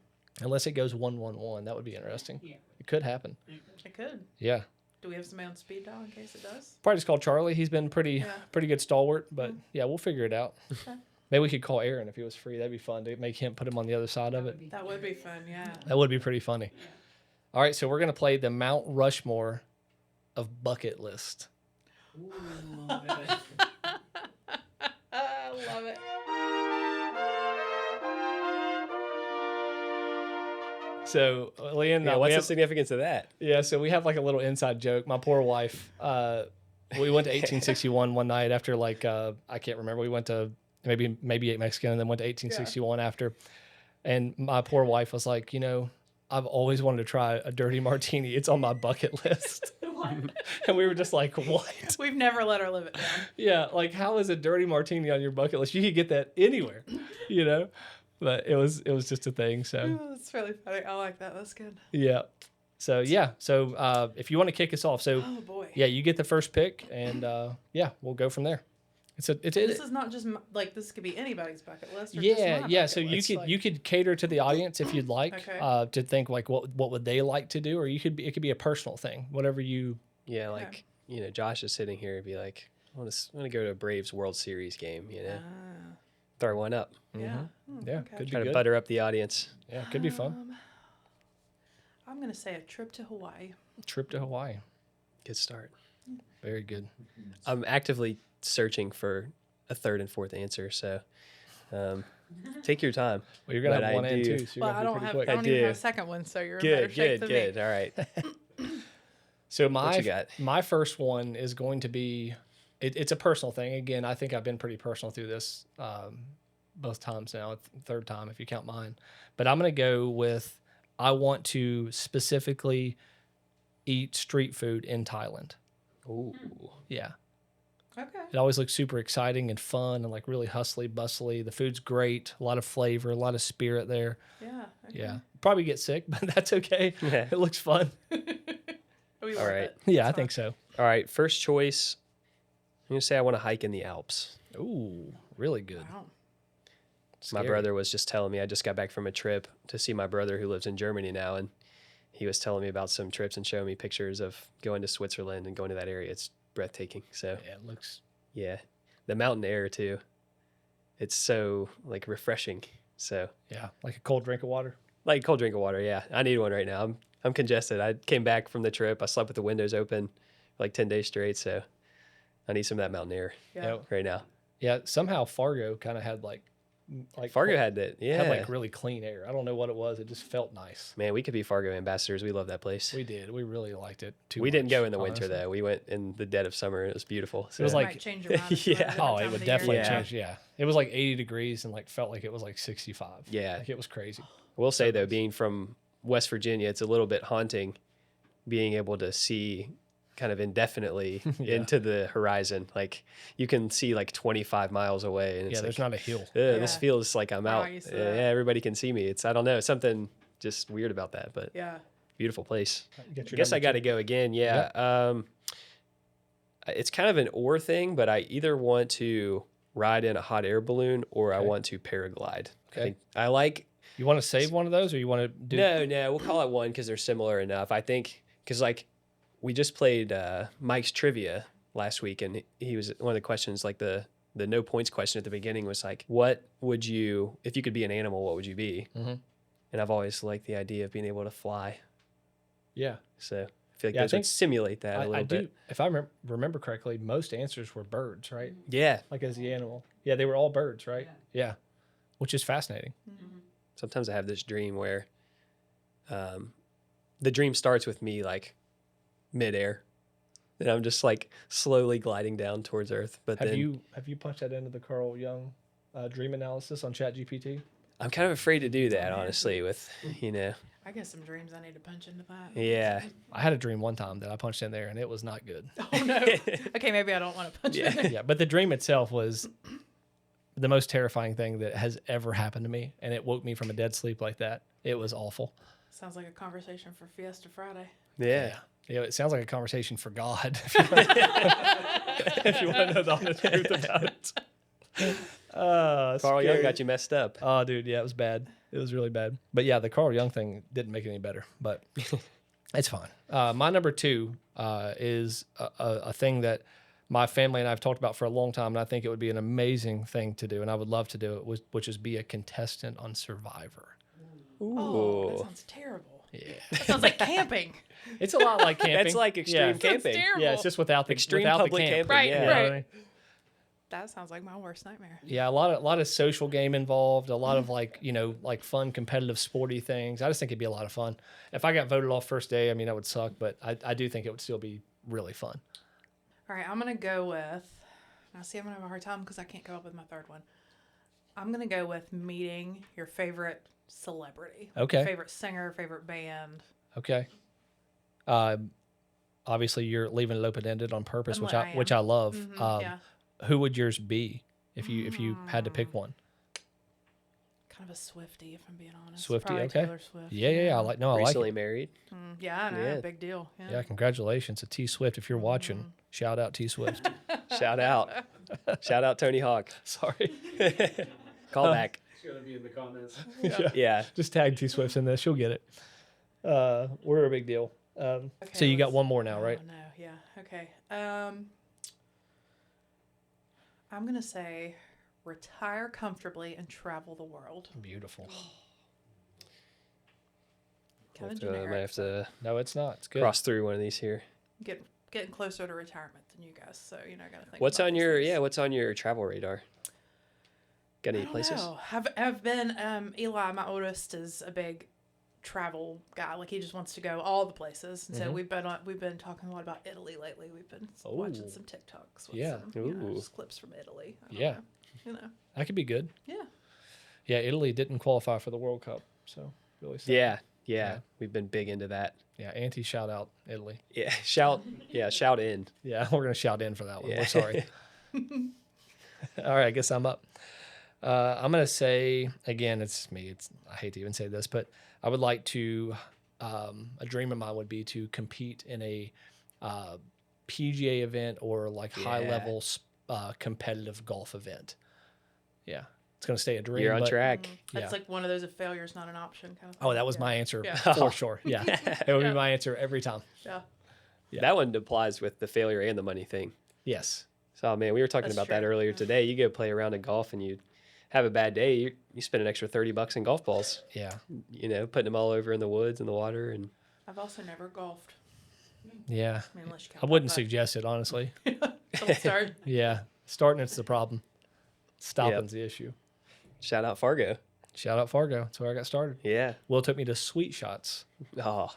Speaker 2: Unless it goes 1-1-1, that would be interesting.
Speaker 4: Yeah.
Speaker 2: It could happen.
Speaker 3: It could.
Speaker 2: Yeah.
Speaker 3: Do we have somebody on speed dial in case it does?
Speaker 2: Probably just call Charlie. He's been pretty good stalwart, but yeah, we'll figure it out.
Speaker 3: Okay.
Speaker 2: Maybe we could call Aaron if he was free. That'd be fun to make him put him on the other side of it.
Speaker 3: That would be fun, yeah.
Speaker 2: That would be pretty funny. All right, so we're gonna play the Mount Rushmore of bucket list.
Speaker 4: Ooh, baby.
Speaker 3: I love it.
Speaker 2: So LeeAnn,
Speaker 1: Yeah,
Speaker 2: we
Speaker 1: what's the
Speaker 2: have,
Speaker 1: significance of that?
Speaker 2: so we have like a little inside joke. My poor wife. We went to 1861 one night after like I can't remember. We went to maybe ate Mexican and then went to 1861 after. And my poor wife was like, I've always wanted to try a dirty martini. It's on my bucket list. And we were just like, what?
Speaker 3: We've never let her live it down.
Speaker 2: Yeah, like how is a dirty martini on your bucket list? You could get that anywhere, But it was just a thing. So
Speaker 3: That's really funny. I like that. That's good.
Speaker 2: yeah. So yeah. So if you want to kick us off, so
Speaker 3: Oh boy.
Speaker 2: yeah, you get the first pick, and yeah, we'll go from there.
Speaker 3: This is not just like this could be anybody's bucket list. Or
Speaker 2: yeah,
Speaker 3: just my
Speaker 2: yeah.
Speaker 3: bucket
Speaker 2: So
Speaker 3: list.
Speaker 2: you could cater to the audience if you'd like
Speaker 3: Okay.
Speaker 2: to think like what would they like to do, or it could be a personal thing, whatever you.
Speaker 1: Yeah, like Josh is sitting here and be like, I want to go to a Braves World Series game. Throw one up.
Speaker 3: Yeah.
Speaker 2: Yeah,
Speaker 3: Okay.
Speaker 2: could be
Speaker 1: Try to
Speaker 2: good.
Speaker 1: butter up the audience.
Speaker 2: Yeah, could be fun.
Speaker 3: I'm gonna say a trip to Hawaii.
Speaker 2: Trip to Hawaii.
Speaker 1: Good start.
Speaker 2: Very good.
Speaker 1: I'm actively searching for a third and fourth answer, so take your time.
Speaker 2: Well, you're gonna
Speaker 1: But
Speaker 2: have
Speaker 1: I
Speaker 2: one and
Speaker 1: do-
Speaker 2: two, so you're
Speaker 3: Well,
Speaker 2: gonna
Speaker 3: I
Speaker 2: be
Speaker 3: don't
Speaker 2: pretty
Speaker 3: have.
Speaker 2: quick.
Speaker 3: I don't even
Speaker 1: do.
Speaker 3: have a second one, so you're in better
Speaker 1: Good,
Speaker 3: shape
Speaker 1: good,
Speaker 3: than
Speaker 1: good.
Speaker 3: me.
Speaker 1: All right.
Speaker 2: So
Speaker 1: you got?
Speaker 2: my first one is going to be it's a personal thing. Again, I think I've been pretty personal through this both times now, third time if you count mine. But I'm going to go with I want to specifically eat street food in Thailand.
Speaker 1: Ooh.
Speaker 2: Yeah.
Speaker 3: Okay.
Speaker 2: It always looks super exciting and fun and like really hustly, bustly. The food's great, a lot of flavor, a lot of spirit there.
Speaker 3: Yeah. Okay.
Speaker 2: Yeah. Probably get sick, but that's okay.
Speaker 1: Yeah.
Speaker 2: It looks fun.
Speaker 3: We
Speaker 1: All
Speaker 3: love
Speaker 1: right.
Speaker 3: it.
Speaker 2: Yeah, I
Speaker 3: It's
Speaker 2: think so.
Speaker 1: All right. First choice. I'm going to say I want to hike in the Alps.
Speaker 2: Ooh, really good.
Speaker 3: fun. Wow.
Speaker 1: My
Speaker 2: Scary.
Speaker 1: brother was just telling me, I just got back from a trip to see my brother who lives in Germany now. And he was telling me about some trips and showing me pictures of going to Switzerland and going to that area. It's breathtaking. So,
Speaker 2: Yeah, it looks.
Speaker 1: yeah. The mountain air, too. It's so, like, refreshing. So,
Speaker 2: Yeah, like a cold drink of water.
Speaker 1: like cold drink of water. Yeah. I need one right now. I'm congested. I came back from the trip. I slept with the windows open for like 10 days straight. So, I need some of that mountain air
Speaker 3: Yeah.
Speaker 1: right now.
Speaker 2: Yeah, somehow Fargo kind of had like
Speaker 1: Fargo had that. Yeah.
Speaker 2: had like really clean air. I don't know what it was. It just felt nice.
Speaker 1: Man, we could be Fargo ambassadors. We love that place.
Speaker 2: We did. We really liked it.
Speaker 1: We didn't go in the
Speaker 2: honestly.
Speaker 1: winter though. We went in the dead of summer. It was beautiful.
Speaker 2: It was
Speaker 1: So-
Speaker 2: like-
Speaker 3: Might change your mind. if
Speaker 1: Yeah.
Speaker 3: you went at a
Speaker 2: Oh,
Speaker 3: different
Speaker 2: it
Speaker 3: time
Speaker 2: would
Speaker 3: of the
Speaker 2: definitely
Speaker 3: year.
Speaker 1: Yeah.
Speaker 2: change. Yeah, it was like 80 degrees and like felt like it was like 65.
Speaker 1: yeah.
Speaker 2: Like it was crazy.
Speaker 1: I will say though, being from West Virginia, it's a little bit haunting being able to see kind of indefinitely
Speaker 2: Yeah.
Speaker 1: into the horizon. Like you can see like 25 miles away, and it's
Speaker 2: Yeah, there's
Speaker 1: like,
Speaker 2: not a hill.
Speaker 1: This
Speaker 3: Yeah.
Speaker 1: feels like I'm
Speaker 3: Oh,
Speaker 1: out.
Speaker 3: I used to
Speaker 1: Yeah,
Speaker 3: that.
Speaker 1: everybody can see me. It's I don't know, something just weird about that, but
Speaker 3: Yeah.
Speaker 1: beautiful place.
Speaker 2: Get
Speaker 1: I
Speaker 2: your
Speaker 1: guess I
Speaker 2: number
Speaker 1: got to
Speaker 2: two.
Speaker 1: go again. Yeah. It's kind of an or thing, but I either want to ride in a hot air balloon or I
Speaker 2: Okay.
Speaker 1: want to paraglide.
Speaker 2: Okay.
Speaker 1: I think I like.
Speaker 2: You want to save one of those, or you want to do?
Speaker 1: No, we'll call it one because they're similar enough. I think because like we just played Mike's trivia last week, and he was one of the questions like the no points question at the beginning was like, what would you if you could be an animal? What would you be?
Speaker 2: Mhm.
Speaker 1: And I've always liked the idea of being able to fly.
Speaker 2: Yeah,
Speaker 1: So I feel like
Speaker 2: Yeah, I
Speaker 1: those
Speaker 2: think
Speaker 1: would simulate that a
Speaker 2: I
Speaker 1: little
Speaker 2: do.
Speaker 1: bit.
Speaker 2: If I remember correctly, most answers were birds, right?
Speaker 1: Yeah.
Speaker 2: Like as the animal. Yeah, they were all birds, right? Yeah, which is fascinating.
Speaker 1: Sometimes I have this dream where the dream starts with me like midair. And I'm just like slowly gliding down towards Earth. But
Speaker 2: Have
Speaker 1: then
Speaker 2: you punched that into the Carl Jung dream analysis on ChatGPT?
Speaker 1: I'm kind of afraid to do that, honestly, with,
Speaker 3: I get some dreams I need to punch into that.
Speaker 1: yeah.
Speaker 2: I had a dream one time that I punched in there, and it was not good.
Speaker 3: Oh no. Okay, maybe I don't want to punch
Speaker 1: Yeah.
Speaker 3: it.
Speaker 2: Yeah, but the dream itself was the most terrifying thing that has ever happened to me, and it woke me from a dead sleep like that. It was awful.
Speaker 3: Sounds like a conversation for Fiesta Friday.
Speaker 1: Yeah.
Speaker 2: Yeah, it sounds like a conversation for God. If you want to know the honest truth about it.
Speaker 1: Carl Jung got you messed up.
Speaker 2: Oh, dude, yeah, it was bad. It was really bad. But yeah, the Carl Jung thing didn't make it any better, but it's fine. My number two is a thing that my family and I have talked about for a long time, and I think it would be an amazing thing to do, and I would love to do it, which is be a contestant on Survivor.
Speaker 3: Oh, that
Speaker 1: Ooh.
Speaker 3: sounds terrible.
Speaker 2: Yeah.
Speaker 3: That sounds like camping.
Speaker 2: It's a lot like camping.
Speaker 1: That's like extreme
Speaker 2: Yeah.
Speaker 3: Sounds
Speaker 1: camping.
Speaker 3: terrible.
Speaker 2: Yeah, it's just without the
Speaker 1: Extreme
Speaker 2: without
Speaker 1: public
Speaker 2: the camp.
Speaker 1: camping.
Speaker 3: Right,
Speaker 1: yeah.
Speaker 2: You know what I
Speaker 3: right.
Speaker 2: mean?
Speaker 3: That sounds like my worst nightmare.
Speaker 2: Yeah, a lot of social game involved, a lot of like fun competitive sporty things. I just think it'd be a lot of fun. If I got voted off first day, I mean that would suck, but I do think it would still be really fun.
Speaker 3: All right, I'm gonna go with. I see I'm gonna have a hard time because I can't come up with my third one. I'm gonna go with meeting your favorite celebrity.
Speaker 2: Okay.
Speaker 3: Favorite singer, favorite band.
Speaker 2: Okay. Obviously you're leaving it open ended on purpose,
Speaker 3: I
Speaker 2: which I love.
Speaker 3: Yeah.
Speaker 2: Who would yours be if you had to pick one?
Speaker 3: Kind of a Swiftie, if I'm being honest.
Speaker 2: Swiftie,
Speaker 3: Probably
Speaker 2: okay.
Speaker 3: Taylor Swift.
Speaker 2: Yeah. I like
Speaker 1: Recently
Speaker 2: it.
Speaker 1: married.
Speaker 3: Yeah, I know.
Speaker 1: Yeah.
Speaker 3: Big deal. Yeah.
Speaker 2: Yeah, congratulations to T Swift. If you're watching, shout out T Swift.
Speaker 1: Shout out. Shout out Tony Hawk.
Speaker 2: Sorry.
Speaker 1: Call back.
Speaker 4: It's gonna be in the comments.
Speaker 1: Yeah.
Speaker 2: Just tag T Swift in this. She'll get it. We're a big deal.
Speaker 3: Okay,
Speaker 2: So you got
Speaker 3: let's-
Speaker 2: one more now, right?
Speaker 3: Oh, no. Yeah. Okay. I'm going to say retire comfortably and travel the world.
Speaker 2: Beautiful.
Speaker 3: Kind of
Speaker 1: I might
Speaker 3: generic.
Speaker 1: have to
Speaker 2: No, it's not. It's good.
Speaker 1: cross through one of these here.
Speaker 3: Getting closer to retirement than you guys, so you know, got to think.
Speaker 1: What's
Speaker 3: about
Speaker 1: on
Speaker 3: these
Speaker 1: your
Speaker 3: things.
Speaker 1: What's on your travel radar? Got any
Speaker 3: I don't
Speaker 1: places?
Speaker 3: know. Have been Eli, my oldest, is a big travel guy. Like he just wants to go all the places, and so we've been talking a lot about Italy lately. We've been watching
Speaker 2: Oh.
Speaker 3: some TikToks. With
Speaker 2: Yeah.
Speaker 3: some, you know,
Speaker 1: Ooh.
Speaker 3: just clips from Italy. I don't
Speaker 2: Yeah.
Speaker 3: know. You know.
Speaker 2: That could be good.
Speaker 3: Yeah.
Speaker 2: Yeah, Italy didn't qualify for the World Cup, so really sad.
Speaker 1: Yeah,
Speaker 2: Yeah.
Speaker 1: We've been big into that.
Speaker 2: Yeah, anti shout out Italy.
Speaker 1: Yeah, shout in.
Speaker 2: Yeah, we're gonna shout in for that one.
Speaker 1: Yeah.
Speaker 2: We're sorry. All right, I guess I'm up. I'm gonna say again, it's me. I hate to even say this, but I would like to. A dream of mine would be to compete in a PGA event or like high
Speaker 1: Yeah.
Speaker 2: level competitive golf event. Yeah, it's gonna stay a dream.
Speaker 1: You're on
Speaker 2: but-
Speaker 1: track.
Speaker 3: That's
Speaker 2: Yeah.
Speaker 3: like one of those if failure's not an option kind of.
Speaker 2: Oh,
Speaker 3: thing.
Speaker 2: that was
Speaker 3: Yeah.
Speaker 2: my answer
Speaker 3: Yeah.
Speaker 2: for sure. Yeah, it would
Speaker 3: Yeah.
Speaker 2: be my answer every time.
Speaker 3: Yeah.
Speaker 2: Yeah.
Speaker 1: That one applies with the failure and the money thing.
Speaker 2: Yes.
Speaker 1: So man, we were talking
Speaker 3: That's
Speaker 1: about that
Speaker 3: true.
Speaker 1: earlier
Speaker 3: Yeah.
Speaker 1: today. You go play around in golf and you have a bad day, you spend an extra $30 in golf balls.
Speaker 2: Yeah.
Speaker 1: You know, putting them all over in the woods and the water, and
Speaker 3: I've also never golfed.
Speaker 2: Yeah.
Speaker 3: I mean, unless you count
Speaker 2: I wouldn't
Speaker 3: putt-putt.
Speaker 2: suggest it honestly.
Speaker 3: Don't start.
Speaker 2: Yeah, starting it's the problem. Stopping's the issue.
Speaker 1: shout out Fargo.
Speaker 2: Shout out Fargo. That's where I got started.
Speaker 1: Yeah.
Speaker 2: Will took me to Sweet Shots.
Speaker 1: Oh,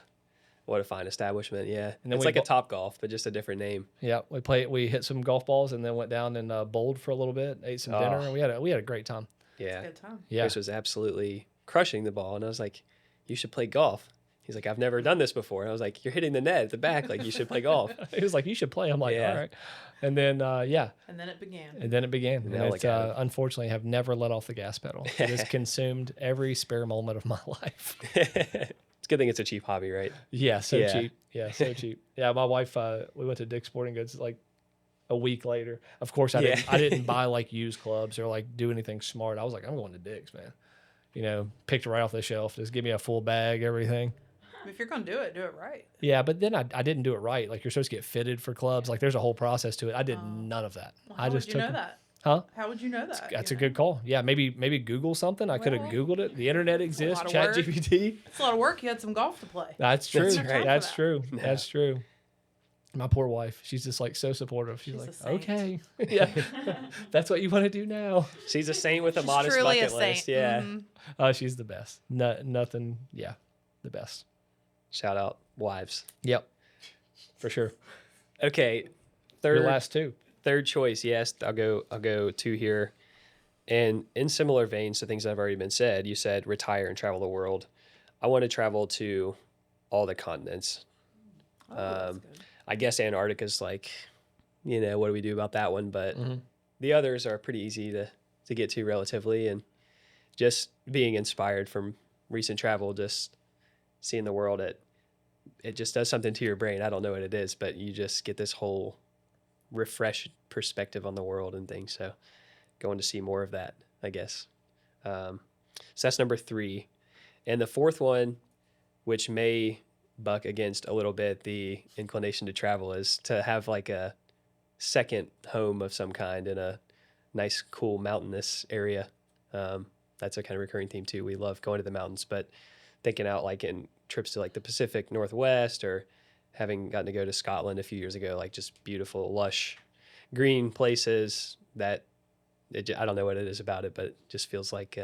Speaker 1: what a fine establishment. Yeah.
Speaker 2: And then
Speaker 1: It's
Speaker 2: we
Speaker 1: like a
Speaker 2: bo-
Speaker 1: Top Golf, but just a different name.
Speaker 2: Yeah, we hit some golf balls and then went down and bowled for a little bit, ate some dinner,
Speaker 1: Oh.
Speaker 2: and we had a great time.
Speaker 1: Yeah.
Speaker 3: Good time.
Speaker 2: Yeah,
Speaker 1: Chris was absolutely crushing the ball. And I was like, you should play golf. He's like, I've never done this before. And I was like, you're hitting the net at the back. Like, you should play golf.
Speaker 2: he was like, "You should play." I'm like,
Speaker 1: Yeah.
Speaker 2: "All right," and then yeah,
Speaker 3: And then it began.
Speaker 2: and then it began. And
Speaker 1: Now
Speaker 2: it's,
Speaker 1: look at it.
Speaker 2: unfortunately, have never let off the gas pedal. It has consumed every spare moment of my life.
Speaker 1: It's a good thing it's a cheap hobby, right?
Speaker 2: Yeah, so
Speaker 1: Yeah.
Speaker 2: cheap. Yeah, so cheap. Yeah, my wife, we went to Dick's Sporting Goods like a week later. Of course, I
Speaker 1: Yeah.
Speaker 2: didn't buy like used clubs or like do anything smart. I was like, I'm going to Dick's, man. You know, picked it right off the shelf. Just give me a full bag, everything.
Speaker 3: If you're gonna do it right.
Speaker 2: Yeah, but then I didn't do it right. Like you're supposed to get fitted for clubs. Like there's a whole process to it. I did none of that.
Speaker 3: Well,
Speaker 2: I
Speaker 3: how
Speaker 2: just
Speaker 3: would you know
Speaker 2: took
Speaker 3: that?
Speaker 2: Huh?
Speaker 3: How would you know that?
Speaker 2: That's
Speaker 3: you
Speaker 2: a
Speaker 3: know?
Speaker 2: good call. Yeah, maybe Google something. I could have
Speaker 3: Well,
Speaker 2: Googled it. The internet exists.
Speaker 3: lot of
Speaker 2: Chat
Speaker 3: work.
Speaker 2: GPT.
Speaker 3: It's a lot of work. You had some golf to play.
Speaker 2: That's true.
Speaker 1: That's
Speaker 2: That's,
Speaker 1: right.
Speaker 3: Time for that.
Speaker 2: true.
Speaker 1: Yeah.
Speaker 2: That's true. My poor wife. She's just like so supportive. She's
Speaker 3: She's
Speaker 2: like,
Speaker 3: a saint.
Speaker 2: okay, yeah, that's what you want to do now.
Speaker 1: She's a saint with a
Speaker 3: She's
Speaker 1: modest
Speaker 3: truly a
Speaker 1: bucket list.
Speaker 3: saint.
Speaker 1: Yeah.
Speaker 3: Mhm.
Speaker 2: She's the best. Nothing. Yeah, the best.
Speaker 1: Shout out wives.
Speaker 2: Yep, for sure.
Speaker 1: Okay.
Speaker 2: Your last two.
Speaker 1: Third choice, yes. I'll go two here. And in similar veins to things that have already been said, you said retire and travel the world. I want to travel to all the continents.
Speaker 3: Oh, that's
Speaker 1: Um,
Speaker 3: good.
Speaker 1: I guess Antarctica's like, what do we do about that one? But
Speaker 2: Mhm.
Speaker 1: the others are pretty easy to get to relatively. And just being inspired from recent travel, just seeing the world, it just does something to your brain. I don't know what it is, but you just get this whole refreshed perspective on the world and things. So going to see more of that, I guess. So that's number 3. And the fourth one, which may buck against a little bit the inclination to travel, is to have like a second home of some kind in a nice, cool mountainous area. That's a kind of recurring theme too. We love going to the mountains, but thinking out like in trips to like the Pacific Northwest, or having gotten to go to Scotland a few years ago, like just beautiful, lush, green places that I don't know what it is about it, but it just feels like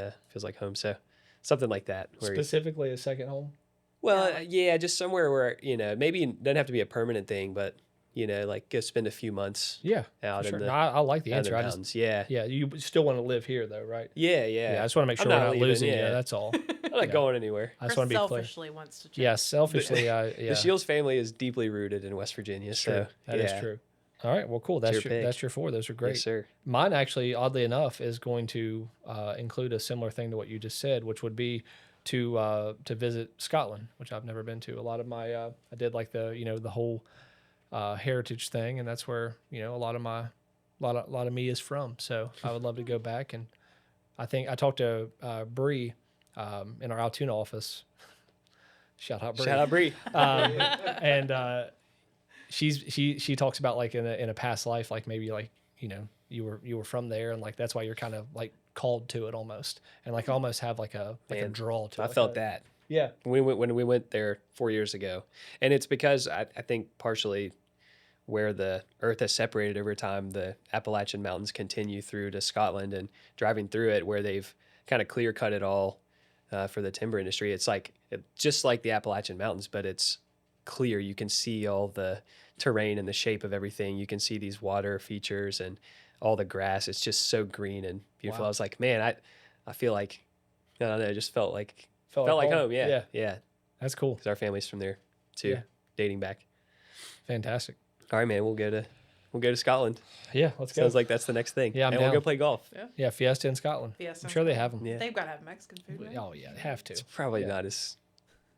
Speaker 1: home. So something like that. Where
Speaker 2: Specifically, a second home.
Speaker 1: well, yeah, just somewhere where, maybe it doesn't have to be a permanent thing, but, like go spend a few months
Speaker 2: Yeah,
Speaker 1: out
Speaker 2: for
Speaker 1: in
Speaker 2: sure.
Speaker 1: the,
Speaker 2: No, I like the
Speaker 1: out in the
Speaker 2: answer. I just
Speaker 1: mountains. Yeah.
Speaker 2: yeah, you still want to live here though, right?
Speaker 1: Yeah.
Speaker 2: Yeah, I just want to make
Speaker 1: I'm
Speaker 2: sure we're
Speaker 1: not
Speaker 2: not
Speaker 1: leaving,
Speaker 2: losing you.
Speaker 1: yeah.
Speaker 2: That's all.
Speaker 1: I'm not
Speaker 2: Yeah.
Speaker 1: going anywhere.
Speaker 2: I just
Speaker 3: Chris
Speaker 2: want to be clear.
Speaker 3: selfishly wants to change.
Speaker 2: Yeah, selfishly, yeah.
Speaker 1: The Shields family is deeply rooted in West Virginia.
Speaker 2: True.
Speaker 1: So
Speaker 2: That is
Speaker 1: yeah.
Speaker 2: true. All right. Well, cool. That's
Speaker 1: your
Speaker 2: your
Speaker 1: pick.
Speaker 2: that's your 4. Those are great.
Speaker 1: Yes, sir.
Speaker 2: Mine actually, oddly enough, is going to include a similar thing to what you just said, which would be to visit Scotland, which I've never been to. A lot of my I did like the whole heritage thing, and that's where a lot of me is from. So I would love to go back, and I think I talked to Bree in our Altoona office. Shout out Bree.
Speaker 1: Shout out Bree.
Speaker 2: And she talks about like in a past life, like maybe like you were from there, and like that's why you're kind of like called to it almost, and like almost have like a draw to it.
Speaker 1: I felt that.
Speaker 2: Yeah.
Speaker 1: When we went there 4 years ago, and it's because I think partially where the earth has separated over time, the Appalachian Mountains continue through to Scotland, and driving through it where they've kind of clear cut it all for the timber industry. It's like just like the Appalachian Mountains, but it's clear. You can see all the terrain and the shape of everything. You can see these water features and all the grass. It's just so green and beautiful.
Speaker 2: Wow.
Speaker 1: I was like, man, I feel like, I don't know, it just felt like
Speaker 2: Felt like
Speaker 1: home. Yeah.
Speaker 2: That's cool.
Speaker 1: Because our family's from there too,
Speaker 2: Yeah.
Speaker 1: dating back.
Speaker 2: Fantastic.
Speaker 1: All right, man, we'll go to Scotland.
Speaker 2: Yeah, let's go.
Speaker 1: Sounds like that's the next thing.
Speaker 2: Yeah, I'm
Speaker 1: and
Speaker 2: down.
Speaker 1: we'll go play golf.
Speaker 2: Yeah, Fiesta in Scotland.
Speaker 3: Fiesta
Speaker 2: I'm
Speaker 3: in
Speaker 2: sure they have them.
Speaker 1: Yeah.
Speaker 3: They've got to have Mexican food. Right?
Speaker 2: Oh yeah, they have to.
Speaker 1: It's probably
Speaker 2: Yeah.
Speaker 1: not as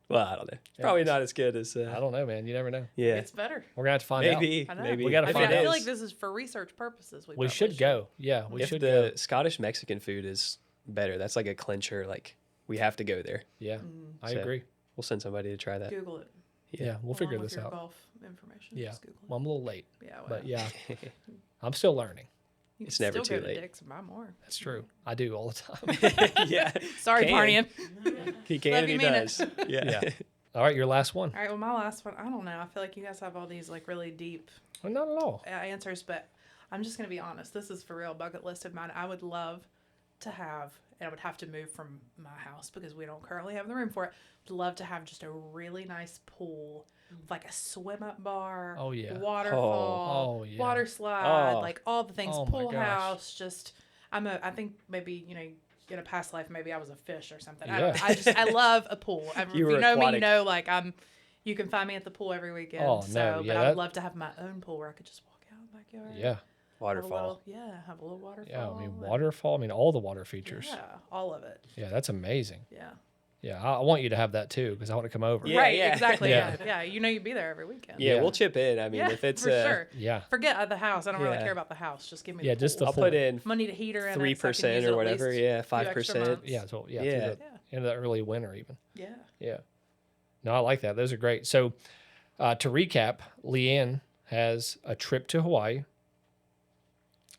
Speaker 1: well. I don't know.
Speaker 2: Yeah.
Speaker 1: Probably not as good as.
Speaker 2: I don't know, man. You never know.
Speaker 1: Yeah,
Speaker 3: It's better.
Speaker 2: We're gonna have to find out.
Speaker 1: maybe.
Speaker 3: I know.
Speaker 1: Maybe
Speaker 2: We gotta
Speaker 3: I,
Speaker 2: find
Speaker 3: I
Speaker 2: out.
Speaker 3: feel like this is for research purposes.
Speaker 2: We
Speaker 3: probably
Speaker 2: should go. Yeah, we
Speaker 1: if
Speaker 2: should
Speaker 1: the
Speaker 2: go.
Speaker 1: Scottish Mexican food is better, that's like a clincher. Like we have to go there.
Speaker 2: Yeah, I
Speaker 1: So,
Speaker 2: agree.
Speaker 1: We'll send somebody to try that.
Speaker 3: Google it.
Speaker 2: Yeah, we'll
Speaker 3: Along
Speaker 2: figure
Speaker 3: with
Speaker 2: this
Speaker 3: your
Speaker 2: out.
Speaker 3: Golf information.
Speaker 2: Yeah.
Speaker 3: Just Google it.
Speaker 2: Well, I'm a little late,
Speaker 3: Yeah,
Speaker 2: but
Speaker 3: well,
Speaker 2: yeah, I'm still learning.
Speaker 3: you
Speaker 1: it's
Speaker 3: can
Speaker 1: never
Speaker 3: still
Speaker 1: too
Speaker 3: go
Speaker 1: late.
Speaker 3: to Dick's and buy more.
Speaker 2: That's true. I do all the time.
Speaker 1: Yeah,
Speaker 3: Sorry,
Speaker 1: Can.
Speaker 3: Barney.
Speaker 1: he can.
Speaker 3: Love
Speaker 1: And
Speaker 3: you,
Speaker 1: he
Speaker 3: mean it.
Speaker 1: does. Yeah.
Speaker 2: Yeah. All right, your last one.
Speaker 3: All right, well, my last one, I don't know. I feel like you guys have all these like really deep
Speaker 2: Well, not at all.
Speaker 3: answers, but I'm just going to be honest. This is for real bucket list of mine. I would love to have, and I would have to move from my house because we don't currently have the room for it. Would love to have just a really nice pool, with like a swim up bar,
Speaker 2: Oh, yeah.
Speaker 3: waterfall,
Speaker 2: Oh, yeah.
Speaker 3: water slide,
Speaker 1: Oh.
Speaker 3: like all the things,
Speaker 2: Oh, my
Speaker 3: pool
Speaker 2: gosh.
Speaker 3: house. Just, I think maybe, in a past life, maybe I was a fish or something.
Speaker 2: Yeah.
Speaker 3: I love a pool. If
Speaker 1: You
Speaker 3: you
Speaker 1: were
Speaker 3: know me, you
Speaker 1: aquatic.
Speaker 3: know, like you can find me at the pool every weekend.
Speaker 2: Oh,
Speaker 3: so,
Speaker 2: no, yeah,
Speaker 3: but I
Speaker 2: that-
Speaker 3: would love to have my own pool where I could just walk out in the backyard.
Speaker 2: Yeah.
Speaker 3: Have a
Speaker 1: Waterfall.
Speaker 3: little, have a little waterfall.
Speaker 2: Yeah. I mean,
Speaker 3: and-
Speaker 2: waterfall. I mean, all the water features.
Speaker 3: Yeah, all of it.
Speaker 2: Yeah, that's amazing.
Speaker 3: Yeah.
Speaker 2: Yeah, I want you to have that too because I want to come over.
Speaker 1: Yeah,
Speaker 3: right,
Speaker 1: yeah.
Speaker 3: exactly.
Speaker 2: Yeah.
Speaker 3: Yeah. you'd be there every weekend.
Speaker 1: Yeah,
Speaker 2: Yeah.
Speaker 1: we'll chip in. I mean,
Speaker 3: Yeah,
Speaker 1: if it's
Speaker 3: for sure.
Speaker 2: Yeah.
Speaker 3: Forget the house. I don't really
Speaker 1: Yeah.
Speaker 3: care about the house. Just give me
Speaker 2: Yeah,
Speaker 3: the
Speaker 2: just the
Speaker 3: pool.
Speaker 1: I'll
Speaker 2: full-
Speaker 1: put in
Speaker 3: I'm gonna need a heater in
Speaker 1: 3% or whatever. Yeah, 5%.
Speaker 2: Yeah. So yeah.
Speaker 1: Yeah.
Speaker 2: Through the, into the early winter even.
Speaker 3: Yeah.
Speaker 2: Yeah. No, I like that. Those are great. So to recap, LeeAnn has a trip to Hawaii.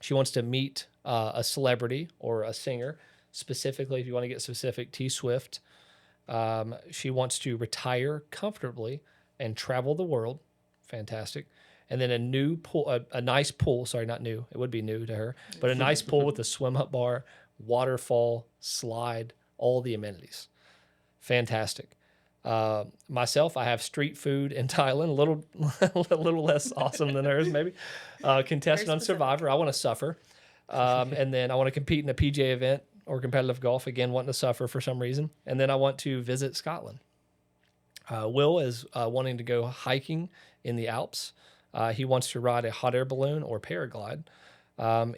Speaker 2: She wants to meet a celebrity or a singer. Specifically, if you want to get specific, T Swift. She wants to retire comfortably and travel the world. Fantastic. And then a new pool, a nice pool. Sorry, not new. It would be new to her, but a nice pool with a swim up bar, waterfall, slide, all the amenities. Fantastic. Myself, I have street food in Thailand, a little less awesome than hers, maybe. Contestant on
Speaker 3: specific.
Speaker 2: Survivor, I want to suffer. And then I want to compete in a PGA event or competitive golf, again, wanting to suffer for some reason. And then I want to visit Scotland. Will is wanting to go hiking in the Alps. He wants to ride a hot air balloon or paraglide.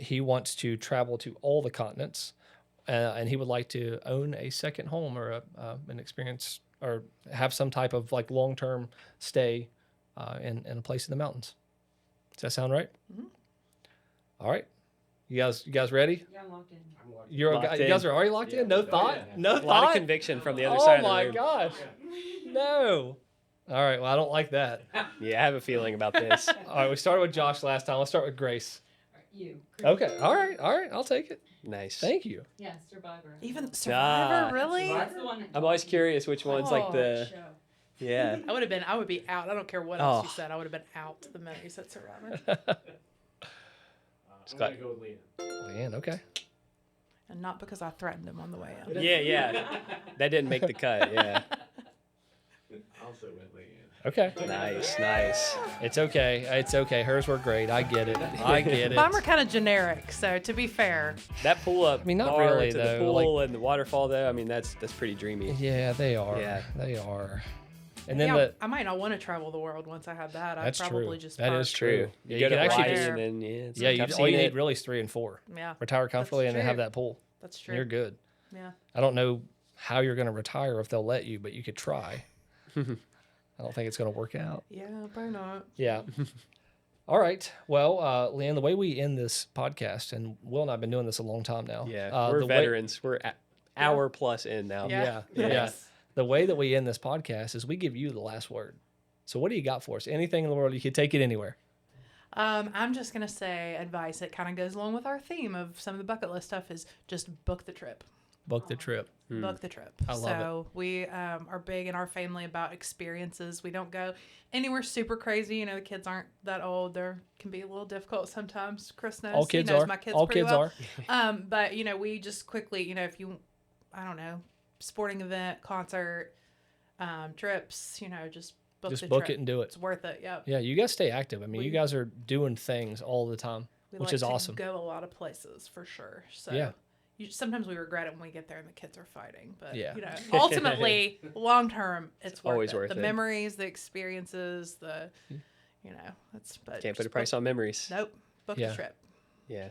Speaker 2: He wants to travel to all the continents. And he would like to own a second home or an experience or have some type of like long-term stay in a place in the mountains. Does that sound right?
Speaker 3: Mm-hmm.
Speaker 2: All right. You guys ready?
Speaker 4: Yeah, I'm locked in.
Speaker 2: You guys are already locked in? No thought? No
Speaker 1: a lot of
Speaker 2: thought?
Speaker 1: conviction from the other
Speaker 2: Oh
Speaker 1: side of the
Speaker 2: my
Speaker 1: room.
Speaker 2: gosh. No. All right. Well, I don't like that.
Speaker 1: Yeah, I have a feeling about this.
Speaker 2: All right. We started with Josh last time. Let's start with Grace.
Speaker 4: All right, you.
Speaker 2: Okay. All right. I'll take it.
Speaker 1: Nice.
Speaker 2: Thank you.
Speaker 4: Yeah, Survivor.
Speaker 3: Even Survivor,
Speaker 1: Ah.
Speaker 3: really?
Speaker 4: That's the one.
Speaker 1: I'm always curious which one's like
Speaker 3: Oh,
Speaker 1: the
Speaker 4: Show.
Speaker 1: yeah.
Speaker 3: I would be out. I don't care what else you
Speaker 1: Oh.
Speaker 3: said. I would have been out the minute you said Survivor.
Speaker 5: I'm gonna go with LeeAnn.
Speaker 2: LeeAnn, okay.
Speaker 3: And not because I threatened him on the way out.
Speaker 1: Yeah. That didn't make the cut. Yeah.
Speaker 5: I also went LeeAnn.
Speaker 2: Okay.
Speaker 1: Nice.
Speaker 2: It's okay. It's okay. Hers were great. I get it. I get it.
Speaker 3: Mine were kind of generic, so to be fair,
Speaker 1: That pull up.
Speaker 2: I mean, not
Speaker 1: bar
Speaker 2: really,
Speaker 1: to
Speaker 2: though,
Speaker 1: the pool and the waterfall though. I mean, that's pretty dreamy.
Speaker 2: Yeah, they are.
Speaker 1: Yeah.
Speaker 2: They are. And then
Speaker 3: yeah, I might not want to travel the world once I had that. I'd
Speaker 2: that's
Speaker 3: probably
Speaker 2: true.
Speaker 3: just
Speaker 2: That
Speaker 3: park.
Speaker 2: is true.
Speaker 1: You
Speaker 2: Yeah,
Speaker 1: go
Speaker 2: you
Speaker 1: to
Speaker 2: can actually
Speaker 1: Hawaii
Speaker 2: just,
Speaker 1: and then yeah. It's
Speaker 2: yeah,
Speaker 1: like, I've
Speaker 2: all you
Speaker 1: seen
Speaker 2: need
Speaker 1: it.
Speaker 2: really is 3 and 4.
Speaker 3: Yeah,
Speaker 2: Retire comfortably and then have
Speaker 3: true.
Speaker 2: that pool.
Speaker 3: that's true.
Speaker 2: And you're good.
Speaker 3: Yeah.
Speaker 2: I don't know how you're going to retire or if they'll let you, but you could try. I don't think it's going to work out.
Speaker 3: Yeah, probably not.
Speaker 2: Yeah. All right. Well, LeeAnn, the way we end this podcast, and Will and I have been doing this a long time now.
Speaker 1: Yeah, we're
Speaker 2: the
Speaker 1: veterans. We're hour plus in now.
Speaker 2: Yeah. The way that we end this podcast is we give you the last word. So what do you got for us? Anything in the world, you could take it anywhere.
Speaker 3: I'm just gonna say advice that kind of goes along with our theme of some of the bucket list stuff is just book the trip.
Speaker 2: Book the trip.
Speaker 3: Book the trip.
Speaker 2: I love
Speaker 3: so we are big in our family about experiences. We don't go anywhere super crazy. You know, the kids aren't that old. They can be a little difficult sometimes. Chris knows.
Speaker 2: All kids
Speaker 3: he knows
Speaker 2: are.
Speaker 3: my kids
Speaker 2: All
Speaker 3: pretty
Speaker 2: kids
Speaker 3: well.
Speaker 2: are.
Speaker 3: But you know, we just quickly, you know, if you, I don't know, sporting event, concert, trips, you know, just book
Speaker 2: Just
Speaker 3: the
Speaker 2: book
Speaker 3: trip.
Speaker 2: it and do it.
Speaker 3: It's worth it. Yep.
Speaker 2: Yeah, you guys stay active. I mean, you guys are doing things all the time,
Speaker 3: We
Speaker 2: which
Speaker 3: like
Speaker 2: is
Speaker 3: to
Speaker 2: awesome.
Speaker 3: Go a lot of places for sure. So
Speaker 2: Yeah.
Speaker 3: sometimes we regret it when we get there and the kids are fighting, but
Speaker 2: Yeah.
Speaker 3: you know, ultimately, long term, it's
Speaker 1: always
Speaker 3: worth
Speaker 1: worth
Speaker 3: it.
Speaker 1: it.
Speaker 3: The memories, the experiences, you know, but
Speaker 1: Can't put a
Speaker 3: just
Speaker 1: price on memories.
Speaker 3: Nope, book
Speaker 2: Yeah.
Speaker 3: the trip.
Speaker 1: Yeah.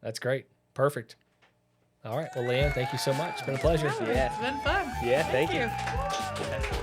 Speaker 2: That's great. Perfect. All right. Well, LeeAnn, thank you so much. It's been a pleasure.
Speaker 3: Oh,
Speaker 1: Yeah.
Speaker 3: it's been fun.
Speaker 1: Yeah, thank
Speaker 3: you.